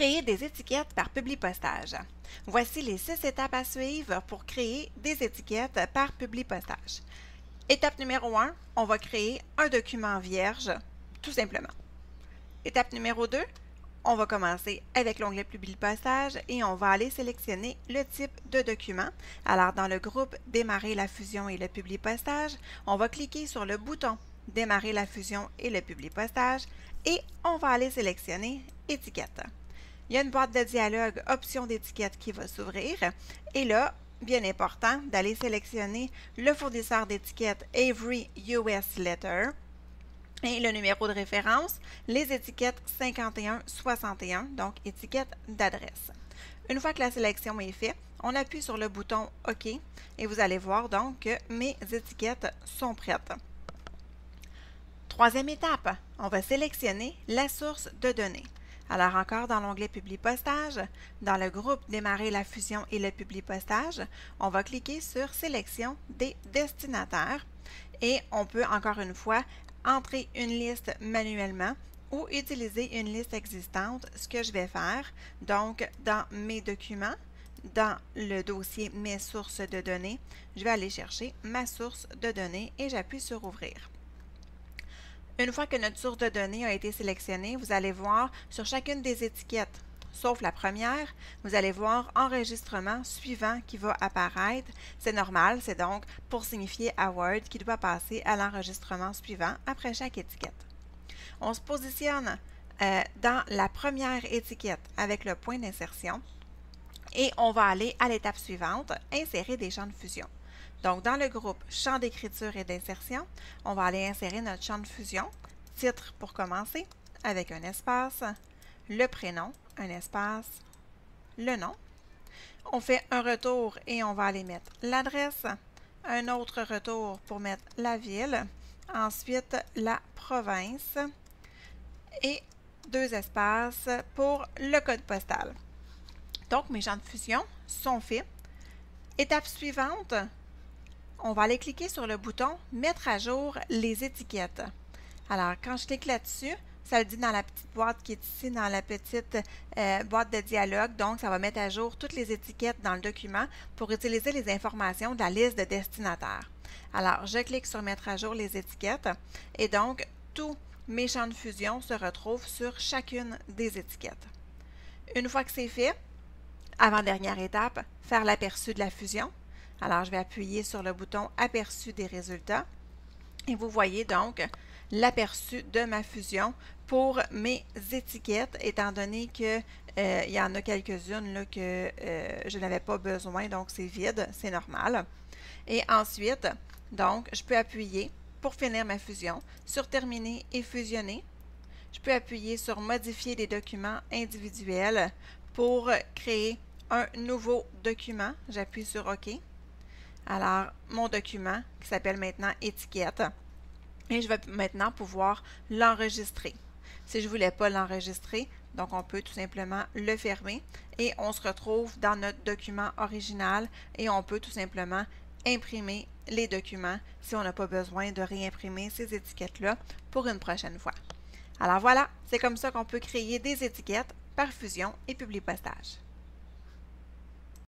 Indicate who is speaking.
Speaker 1: Créer des étiquettes par publipostage. Voici les 6 étapes à suivre pour créer des étiquettes par publipostage. Étape numéro 1, on va créer un document vierge, tout simplement. Étape numéro 2, on va commencer avec l'onglet Publipostage et on va aller sélectionner le type de document. Alors, dans le groupe Démarrer la fusion et le publipostage, on va cliquer sur le bouton Démarrer la fusion et le publipostage et on va aller sélectionner Étiquette. Il y a une boîte de dialogue Options d'étiquette qui va s'ouvrir et là, bien important d'aller sélectionner le fournisseur d'étiquettes Avery US Letter et le numéro de référence, les étiquettes 5161, donc étiquette d'adresse. Une fois que la sélection est faite, on appuie sur le bouton OK et vous allez voir donc que mes étiquettes sont prêtes. Troisième étape, on va sélectionner la source de données. Alors encore dans l'onglet Publipostage, dans le groupe Démarrer la fusion et le publipostage, on va cliquer sur Sélection des destinataires et on peut encore une fois entrer une liste manuellement ou utiliser une liste existante, ce que je vais faire. Donc, dans mes documents, dans le dossier Mes sources de données, je vais aller chercher ma source de données et j'appuie sur Ouvrir. Une fois que notre source de données a été sélectionnée, vous allez voir sur chacune des étiquettes, sauf la première, vous allez voir enregistrement suivant qui va apparaître. C'est normal, c'est donc pour signifier à Word qui doit passer à l'enregistrement suivant après chaque étiquette. On se positionne dans la première étiquette avec le point d'insertion et on va aller à l'étape suivante, insérer des champs de fusion. Donc, dans le groupe Champs d'écriture et d'insertion, on va aller insérer notre champ de fusion, titre pour commencer, avec un espace, le prénom, un espace, le nom. On fait un retour et on va aller mettre l'adresse, un autre retour pour mettre la ville, ensuite la province et 2 espaces pour le code postal. Donc, mes champs de fusion sont faits. Étape suivante, on va aller cliquer sur le bouton « Mettre à jour les étiquettes ». Alors, quand je clique là-dessus, ça le dit dans la petite boîte qui est ici, dans la petite boîte de dialogue. Donc, ça va mettre à jour toutes les étiquettes dans le document pour utiliser les informations de la liste de destinataires. Alors, je clique sur « Mettre à jour les étiquettes » et donc, tous mes champs de fusion se retrouvent sur chacune des étiquettes. Une fois que c'est fait, avant-dernière étape, faire l'aperçu de la fusion. Alors, je vais appuyer sur le bouton « Aperçu des résultats » et vous voyez donc l'aperçu de ma fusion pour mes étiquettes, étant donné qu'il y en a quelques-unes que je n'avais pas besoin, donc c'est vide, c'est normal. Et ensuite, donc, je peux appuyer pour finir ma fusion sur « Terminer et fusionner ». Je peux appuyer sur « Modifier les documents individuels » pour créer un nouveau document. J'appuie sur « OK ». Alors, mon document qui s'appelle maintenant étiquette et je vais maintenant pouvoir l'enregistrer. Si je ne voulais pas l'enregistrer, donc on peut tout simplement le fermer et on se retrouve dans notre document original et on peut tout simplement imprimer les documents si on n'a pas besoin de réimprimer ces étiquettes-là pour une prochaine fois. Alors voilà, c'est comme ça qu'on peut créer des étiquettes par fusion et publipostage.